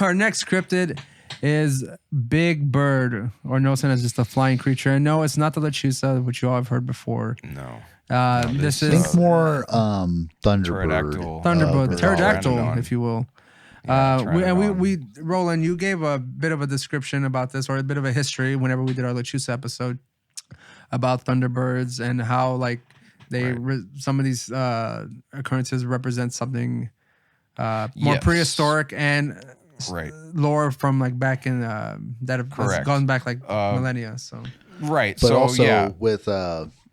Our next cryptid is Big Bird, or known as just a flying creature. And no, it's not the lechuza, which you all have heard before. No. This is Think more Thunderbird. Thunderbird, pterodactyl, Pteranodon. if you will. Pteranodon. We Roland, you gave a bit of a description about this, or a bit of a history whenever we did our lechuza episode about thunderbirds and how like some of these occurrences represent something more prehistoric and lore from like back in that have gone back like millennia. So right, but so also with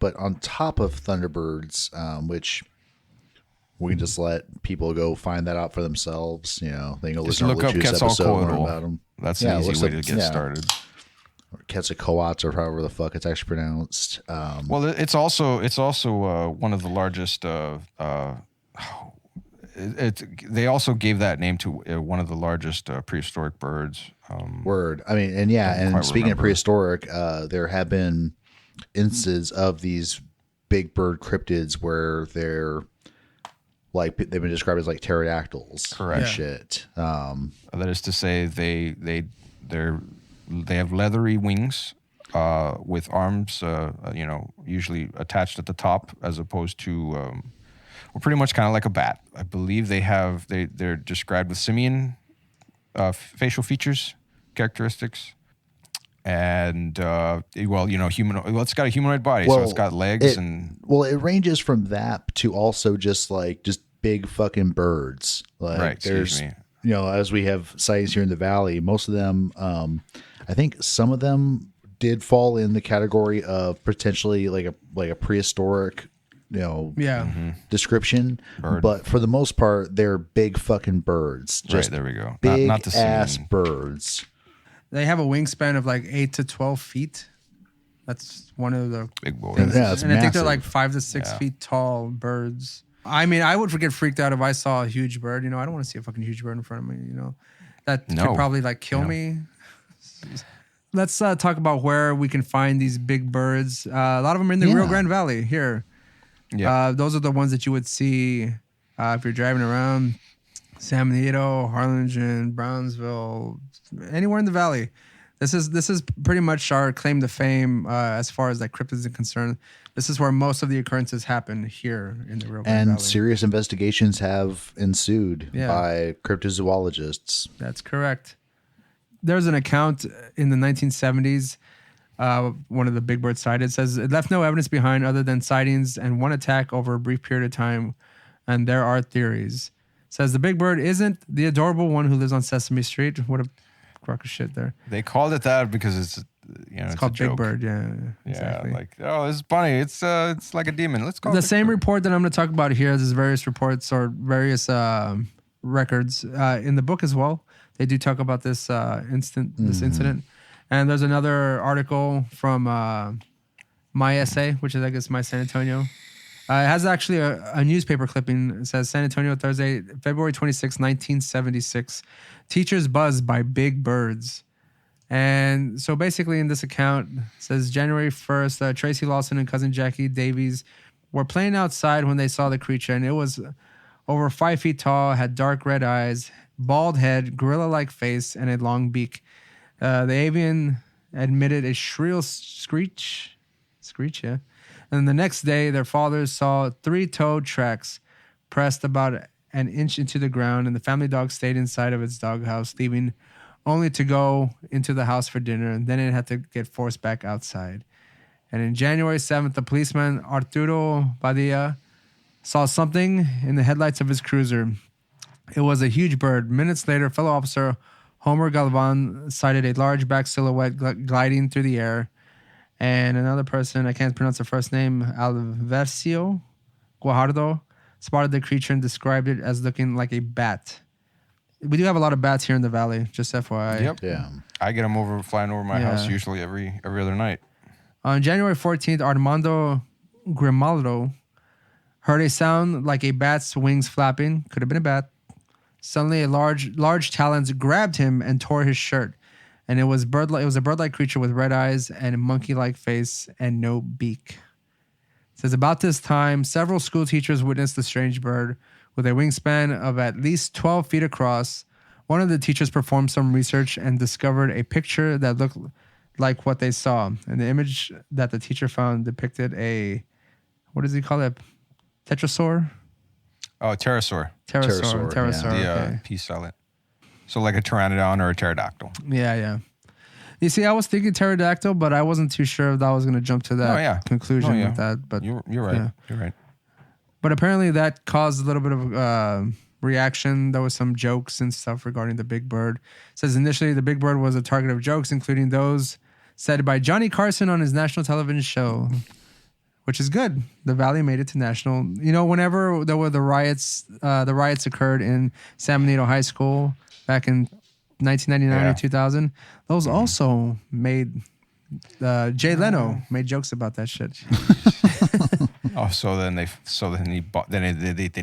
but on top of thunderbirds, which we can just let people go find that out for themselves. You know, they can go just listen look to up Lucius episode, learn Quetzalcoatl. about them. That's an easy way to get started. Or Quetzalcoatl, or however the fuck it's actually pronounced. Well, it's also one of the largest. They also gave that name to one of the largest prehistoric birds. Word. I mean, and speaking of prehistoric, there have been instances of these big bird cryptids where they're like they've been described as like pterodactyls. Correct. And shit. That is to say, they have leathery wings with arms, usually attached at the top, as opposed to pretty much kind of like a bat. I believe they're described with simian facial features, characteristics. And human. Well, it's got a humanoid body, so it's got legs it ranges from that to also just big fucking birds. Like right. There's, as we have sightings here in the valley, most of them, I think some of them did fall in the category of potentially like a prehistoric, description. Bird. But for the most part, they're big fucking birds. Just there we go. Big not the ass same. birds. They have a wingspan of like 8 to 12 feet. That's one of the big boys. Yeah, it's and I think they're massive. like 5 to 6 feet tall birds. I mean, I would get freaked out if I saw a huge bird. I don't want to see a fucking huge bird in front of me. That could probably like kill me. Let's talk about where we can find these big birds. A lot of them are in the Rio Grande Valley here. Yeah. Those are the ones that you would see if you're driving around San Benito, Harlingen, Brownsville, anywhere in the valley. This is pretty much our claim to fame as far as like cryptids are concerned. This is where most of the occurrences happen here in the Rio Grande Valley. And serious investigations have ensued by cryptozoologists. That's correct. There's an account in the 1970s. One of the big birds sighted says it left no evidence behind other than sightings and one attack over a brief period of time, and there are theories. Says the big bird isn't the adorable one who lives on Sesame Street. What a crock of shit there. They called it that because it's called a joke. Big Bird. Yeah, exactly. Like, oh, it's funny. It's like a demon. Let's call it the same report that I'm going to talk about here. There's various reports or various records in the book as well. They do talk about this incident. And there's another article from My SA, which is, I guess, My San Antonio. It has actually a newspaper clipping. It says, San Antonio, Thursday, February 26, 1976. Teachers buzzed by big birds. And so basically in this account, it says January 1st, Tracy Lawson and cousin Jackie Davies were playing outside when they saw the creature. And it was over 5 feet tall, had dark red eyes, bald head, gorilla-like face, and a long beak. The avian emitted a shrill screech, yeah. And the next day, their fathers saw 3 toe tracks pressed about an inch into the ground, and the family dog stayed inside of its doghouse, leaving only to go into the house for dinner, and then it had to get forced back outside. And in January 7th, the policeman, Arturo Padilla, saw something in the headlights of his cruiser. It was a huge bird. Minutes later, fellow officer Homer Galvan sighted a large back silhouette gliding through the air. And another person, I can't pronounce the first name, Alversio Guajardo, spotted the creature and described it as looking like a bat. We do have a lot of bats here in the valley, just FYI. Yep. Yeah. I get them flying over my house usually every other night. On January 14th, Armando Grimaldo heard a sound like a bat's wings flapping. Could have been a bat. Suddenly, a large talons grabbed him and tore his shirt. And it was a bird-like creature with red eyes and a monkey-like face and no beak. It says about this time, several school teachers witnessed the strange bird with a wingspan of at least 12 feet across, One of the teachers performed some research and discovered a picture that looked like what they saw. And the image that the teacher found depicted a, what does he call it? Tetrasaur? Oh, pterosaur. Pterosaur. The Okay. P silent. So like a pteranodon or a pterodactyl. Yeah. You see, I was thinking pterodactyl, but I wasn't too sure if I was going to jump to that conclusion with that. But you're right. Yeah. You're right. But apparently that caused a little bit of reaction. There was some jokes and stuff regarding the big bird. It says initially the big bird was a target of jokes, including those said by Johnny Carson on his national television show, which is good. The Valley made it to national. You know, whenever there were the riots occurred in San Benito High School back in 1999 or 2000. Those also made Jay Leno made jokes about that shit. Oh, so then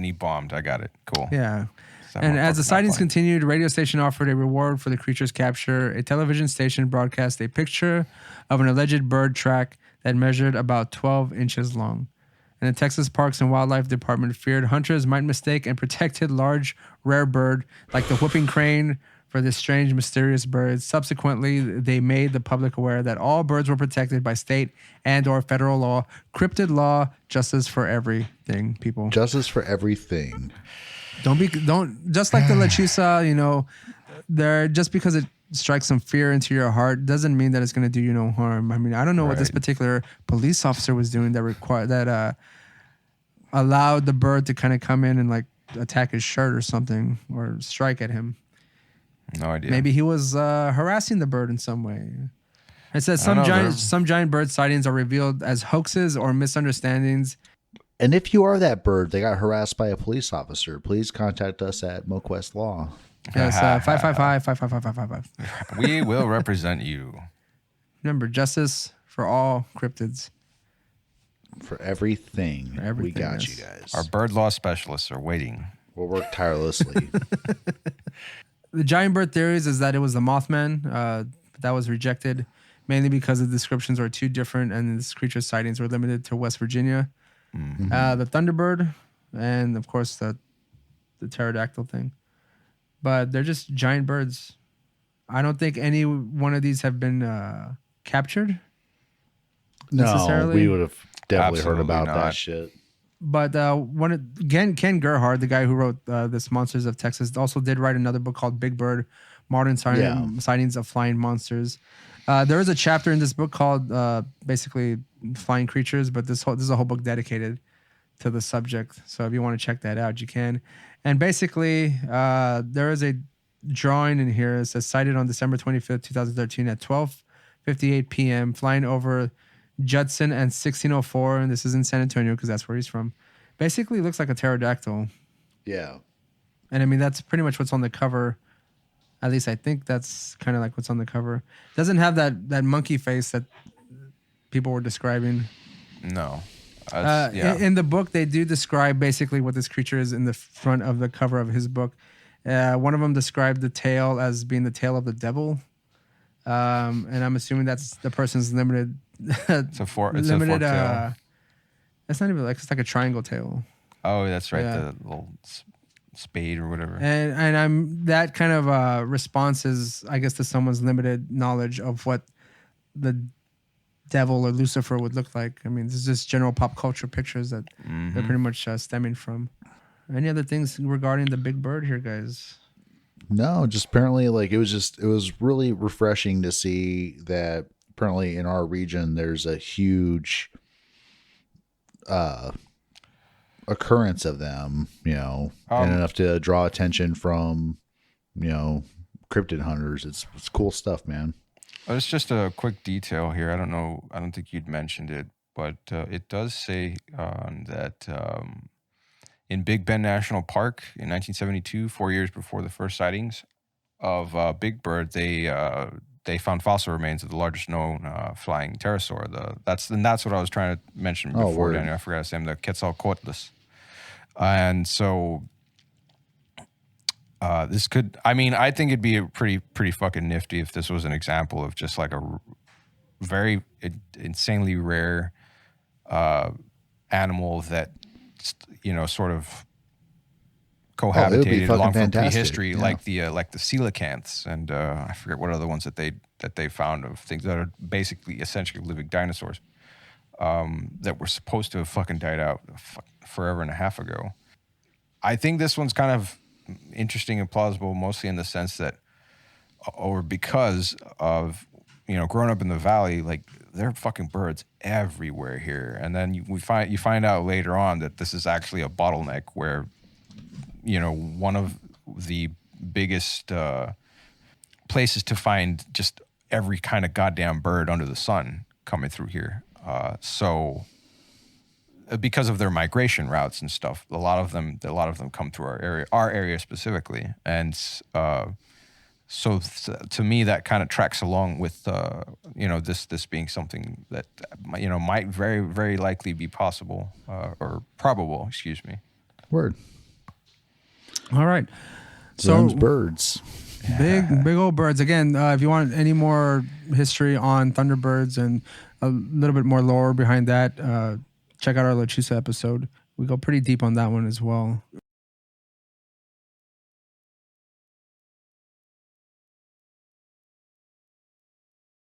he bombed. I got it. Cool. Yeah. And as the sightings continued, a radio station offered a reward for the creature's capture. A television station broadcast a picture of an alleged bird track that measured about 12 inches long. And the Texas Parks and Wildlife Department feared hunters might mistake and protected large, rare bird like the whooping crane for this strange, mysterious bird. Subsequently, they made the public aware that all birds were protected by state and or federal law. Cryptid law, justice for everything, people. Justice for everything. Don't just like the lechuza, you know, just because it strikes some fear into your heart doesn't mean that it's going to do you no harm. I mean, I don't know what this particular police officer was doing that allowed the bird to kind of come in and like attack his shirt or something or strike at him. No idea. Maybe he was harassing the bird in some way. It says some giant bird sightings are revealed as hoaxes or misunderstandings. And if you are that bird that got harassed by a police officer, please contact us at MoQuest Law. Yes, 555-555-555. We will represent you. Remember, justice for all cryptids. For everything. We got you guys. Our bird law specialists are waiting. We'll work tirelessly. The giant bird theories is that it was the Mothman. That was rejected, mainly because the descriptions are too different and this creature's sightings were limited to West Virginia. Mm-hmm. The Thunderbird, and of course the pterodactyl thing. But they're just giant birds. I don't think any one of these have been captured. No, we would have definitely heard about that shit. But Ken Gerhard, the guy who wrote this Monsters of Texas, also did write another book called Big Bird, Modern Sightings of Flying Monsters. There is a chapter in this book called basically Flying Creatures, but this is a whole book dedicated to the subject. So if you want to check that out, you can. And basically, there is a drawing in here. It says sighted on December 25th, 2013 at 12:58 p.m. flying over Judson and 1604, and this is in San Antonio because that's where he's from. Basically, looks like a pterodactyl. Yeah. And I mean, that's pretty much what's on the cover. At least I think that's kind of like what's on the cover. Doesn't have that monkey face that people were describing. No. In the book, they do describe basically what this creature is in the front of the cover of his book. One of them described the tail as being the tail of the devil. And I'm assuming that's the person's limited. It's a fork tail. It's not even like, it's like a triangle tail. Oh, that's right. Yeah. The little spade or whatever. And I'm that kind of response is, I guess, to someone's limited knowledge of what the devil or Lucifer would look like. I mean, this is just general pop culture pictures that they're pretty much stemming from. Any other things regarding the big bird here, guys? No, just apparently like it was really refreshing to see that apparently in our region there's a huge occurrence of them, and enough to draw attention from, cryptid hunters. It's cool stuff, man. It's just a quick detail here. I don't think you'd mentioned it, but it does say that in Big Bend National Park in 1972, 4 years before the first sightings of Big Bird, they found fossil remains of the largest known flying pterosaur. That's what I was trying to mention before, Daniel. I forgot to say him, the Quetzalcoatlus. And so this could, I think it'd be a pretty fucking nifty if this was an example of just like a very insanely rare animal that, sort of cohabitated along from fantastic. prehistory, like the coelacanths, and I forget what other ones that they found of things that are basically essentially living dinosaurs that were supposed to have fucking died out forever and a half ago. I think this one's kind of interesting and plausible, mostly in the sense that, or because of, growing up in the valley, like there are fucking birds everywhere here, and then you find out later on that this is actually a bottleneck where, one of the biggest places to find just every kind of goddamn bird under the sun coming through here. So because of their migration routes and stuff, a lot of them come through our area specifically, and so to me that kind of tracks along with this being something that might very, very likely be possible or probable. Excuse me. Word. All right. So So birds. big old birds. Again, if you want any more history on thunderbirds and a little bit more lore behind that, check out our Lechusa episode. We go pretty deep on that one as well.